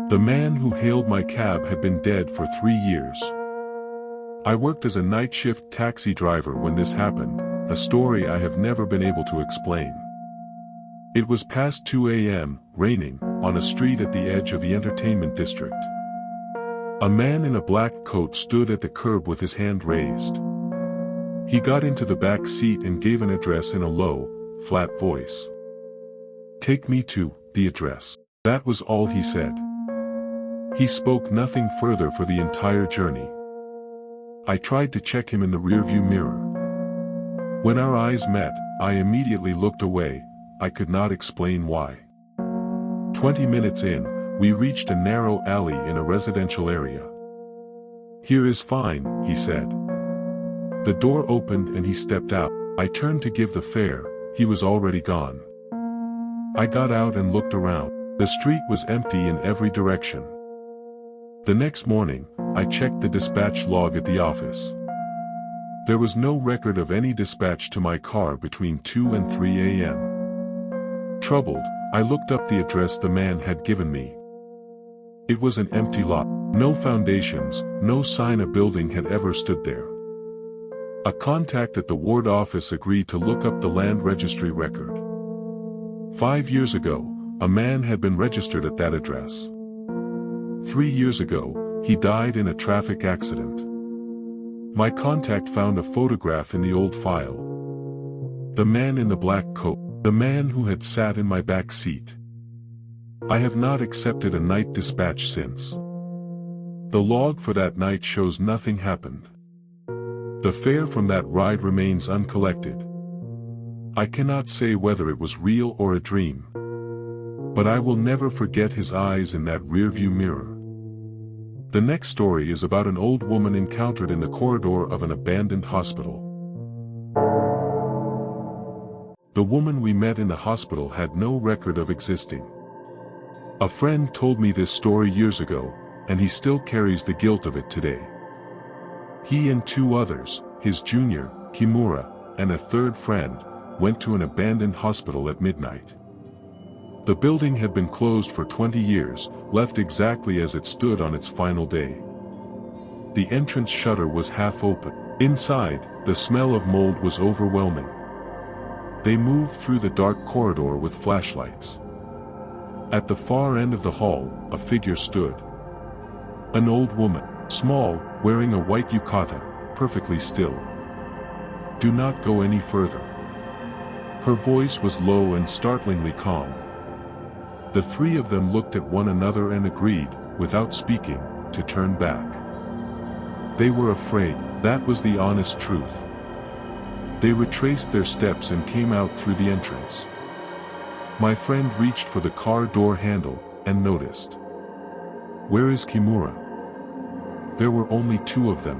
The man who hailed my cab had been dead for 3 years. I worked as a night shift taxi driver when this happened, a story I have never been able to explain. It was past 2 a.m., raining, on a street at the edge of the entertainment district. A man in a black coat stood at the curb with his hand raised. He got into the back seat and gave an address in a low, flat voice. "Take me to the address." That was all he said. He spoke nothing further for the entire journey. I tried to check him in the rearview mirror. When our eyes met, I immediately looked away. I could not explain why. 20 minutes in, we reached a narrow alley in a residential area. "Here is fine," he said. The door opened and he stepped out. I turned to give the fare. He was already gone. I got out and looked around. The street was empty in every direction. The next morning, I checked the dispatch log at the office. There was no record of any dispatch to my car between 2 and 3 a.m. Troubled, I looked up the address the man had given me. It was an empty lot. No foundations, no sign a building had ever stood there. A contact at the ward office agreed to look up the land registry record. 5 years ago, a man had been registered at that address. 3 years ago, he died in a traffic accident. My contact found a photograph in the old file. The man in the black coat, the man who had sat in my back seat. I have not accepted a night dispatch since. The log for that night shows nothing happened. The fare from that ride remains uncollected. I cannot say whether it was real or a dream. But I will never forget his eyes in that rearview mirror. The next story is about an old woman encountered in the corridor of an abandoned hospital. The woman we met in the hospital had no record of existing. A friend told me this story years ago, and he still carries the guilt of it today. He and 2 others, his junior, Kimura, and a 3rd friend, went to an abandoned hospital at midnight. The building had been closed for 20 years, left exactly as it stood on its final day. The entrance shutter was half open. Inside, the smell of mold was overwhelming. They moved through the dark corridor with flashlights. At the far end of the hall, a figure stood. An old woman, small, wearing a white yukata, perfectly still. "Do not go any further." Her voice was low and startlingly calm. The 3 of them looked at one another and agreed, without speaking, to turn back. They were afraid. That was the honest truth. They retraced their steps and came out through the entrance. My friend reached for the car door handle, and noticed. "Where is Kimura?" There were only 2 of them.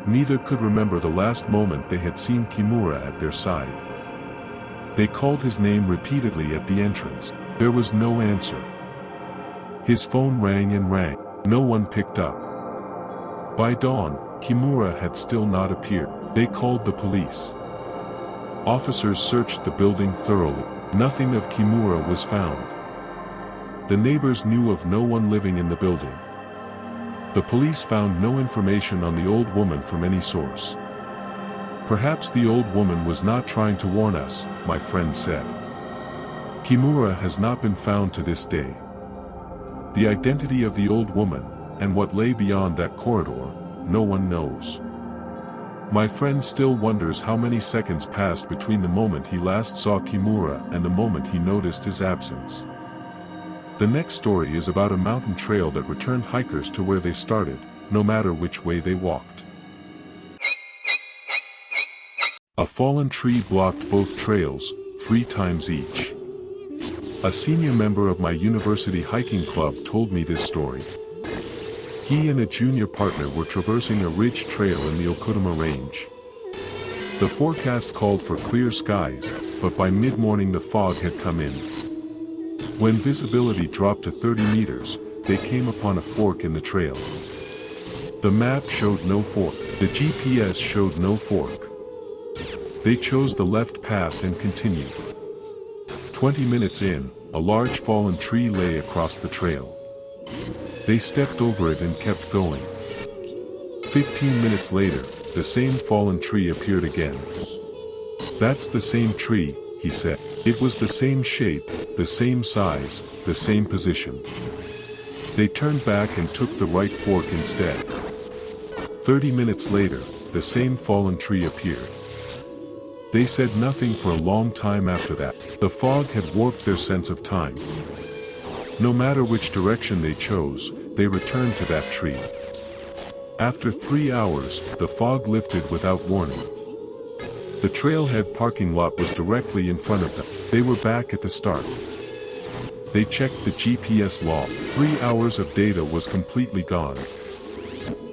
Neither could remember the last moment they had seen Kimura at their side. They called his name repeatedly at the entrance. There was no answer. His phone rang and rang. No one picked up. By dawn, Kimura had still not appeared. They called the police. Officers searched the building thoroughly. Nothing of Kimura was found. The neighbors knew of no one living in the building. The police found no information on the old woman from any source. "Perhaps the old woman was not trying to warn us," my friend said. Kimura has not been found to this day. The identity of the old woman, and what lay beyond that corridor, no one knows. My friend still wonders how many seconds passed between the moment he last saw Kimura and the moment he noticed his absence. The next story is about a mountain trail that returned hikers to where they started, no matter which way they walked. A fallen tree blocked both trails, 3 times each. A senior member of my university hiking club told me this story. He and a junior partner were traversing a ridge trail in the Okutama Range. The forecast called for clear skies, but by mid-morning the fog had come in. When visibility dropped to 30 meters, they came upon a fork in the trail. The map showed no fork. The GPS showed no fork. They chose the left path and continued. 20 minutes in, a large fallen tree lay across the trail. They stepped over it and kept going. 15 minutes later, the same fallen tree appeared again. "That's the same tree," he said. "It was the same shape, the same size, the same position." They turned back and took the right fork instead. 30 minutes later, the same fallen tree appeared. They said nothing for a long time after that. The fog had warped their sense of time. No matter which direction they chose, they returned to that tree. After 3 hours, the fog lifted without warning. The trailhead parking lot was directly in front of them. They were back at the start. They checked the GPS log. 3 hours of data was completely gone.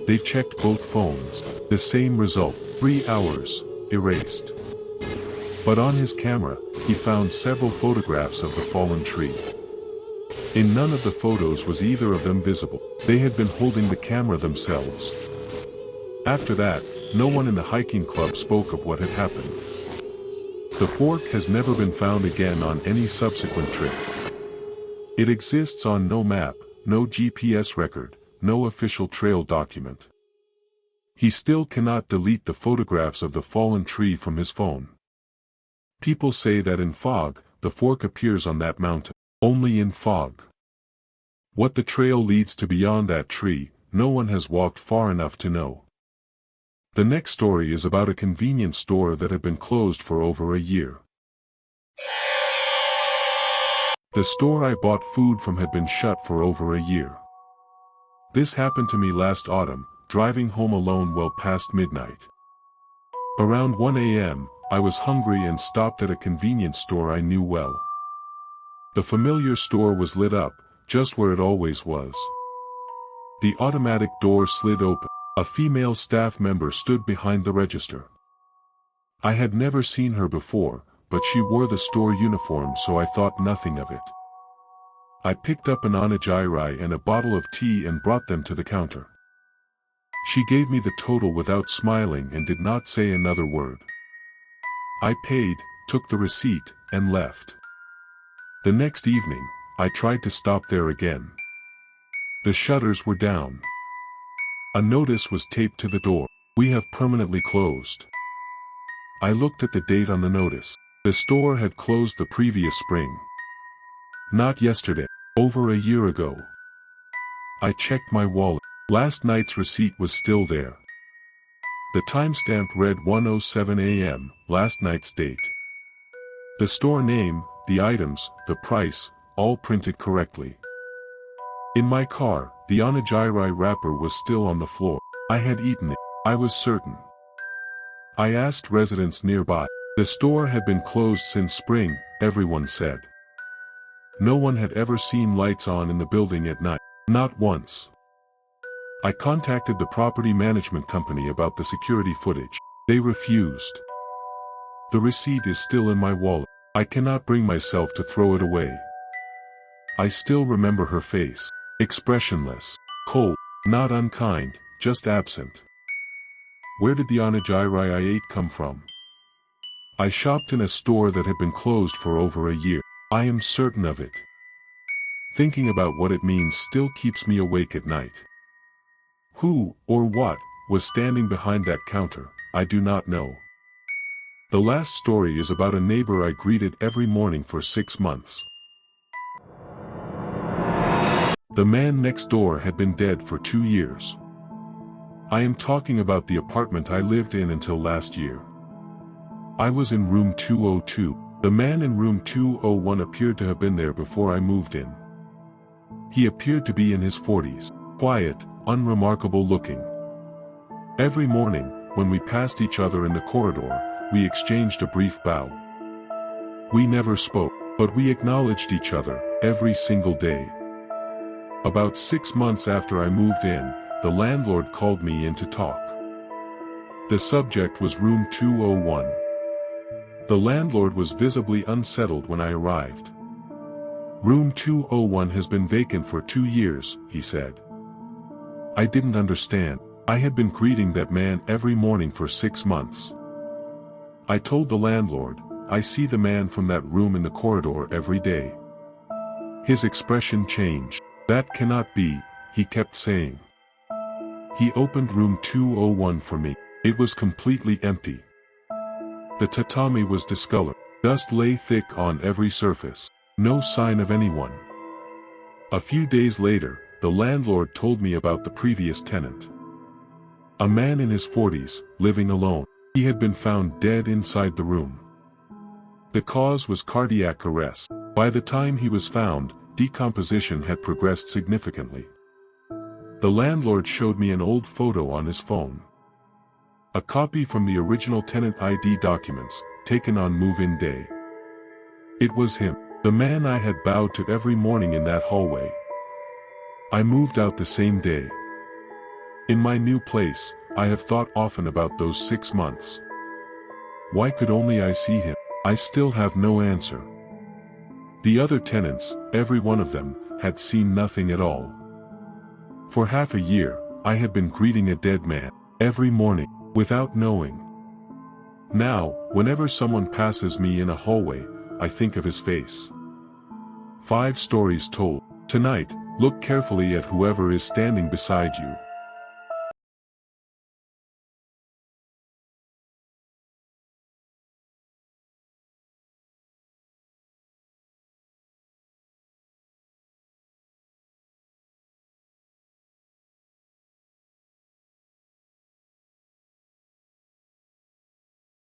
They checked both phones. The same result. 3 hours, erased. But on his camera, he found several photographs of the fallen tree. In none of the photos was either of them visible. They had been holding the camera themselves. After that, no one in the hiking club spoke of what had happened. The fork has never been found again on any subsequent trip. It exists on no map, no GPS record, no official trail document. He still cannot delete the photographs of the fallen tree from his phone. People say that in fog, the fork appears on that mountain. Only in fog. What the trail leads to beyond that tree, no one has walked far enough to know. The next story is about a convenience store that had been closed for over a year. The store I bought food from had been shut for over a year. This happened to me last autumn, driving home alone well past midnight. Around 1 a.m., I was hungry and stopped at a convenience store I knew well. The familiar store was lit up, just where it always was. The automatic door slid open. A female staff member stood behind the register. I had never seen her before, but she wore the store uniform, so I thought nothing of it. I picked up an onigiri and a bottle of tea and brought them to the counter. She gave me the total without smiling and did not say another word. I paid, took the receipt, and left. The next evening, I tried to stop there again. The shutters were down. A notice was taped to the door. "We have permanently closed." I looked at the date on the notice. The store had closed the previous spring. Not yesterday. Over a year ago. I checked my wallet. Last night's receipt was still there. The timestamp read 1:07 a.m., last night's date. The store name, the items, the price, all printed correctly. In my car, the onigiri wrapper was still on the floor. I had eaten it. I was certain. I asked residents nearby. The store had been closed since spring, everyone said. No one had ever seen lights on in the building at night. Not once. I contacted the property management company about the security footage. They refused. The receipt is still in my wallet. I cannot bring myself to throw it away. I still remember her face. Expressionless. Cold. Not unkind, just absent. Where did the onigiri I ate come from? I shopped in a store that had been closed for over a year. I am certain of it. Thinking about what it means still keeps me awake at night. Who, or what, was standing behind that counter, I do not know. The last story is about a neighbor I greeted every morning for 6 months. The man next door had been dead for 2 years. I am talking about the apartment I lived in until last year. I was in room 202. The man in room 201 appeared to have been there before I moved in. He appeared to be in his 40s, quiet, unremarkable looking. Every morning, when we passed each other in the corridor, we exchanged a brief bow. We never spoke, but we acknowledged each other, every single day. About 6 months after I moved in, the landlord called me in to talk. The subject was room 201. The landlord was visibly unsettled when I arrived. Room 201 has been vacant for 2 years, he said. I didn't understand. I had been greeting that man every morning for 6 months. I told the landlord, I see the man from that room in the corridor every day. His expression changed. That cannot be, he kept saying. He opened room 201 for me. It was completely empty. The tatami was discolored. Dust lay thick on every surface. No sign of anyone. A few days later, the landlord told me about the previous tenant. A man in his 40s, living alone. He had been found dead inside the room. The cause was cardiac arrest. By the time he was found, decomposition had progressed significantly. The landlord showed me an old photo on his phone. A copy from the original tenant ID documents, taken on move-in day. It was him, the man I had bowed to every morning in that hallway. I moved out the same day. In my new place, I have thought often about those 6 months. Why could only I see him? I still have no answer. The other tenants, every one of them, had seen nothing at all. For half a year, I had been greeting a dead man, every morning, without knowing. Now, whenever someone passes me in a hallway, I think of his face. 5 stories told. Tonight, look carefully at whoever is standing beside you.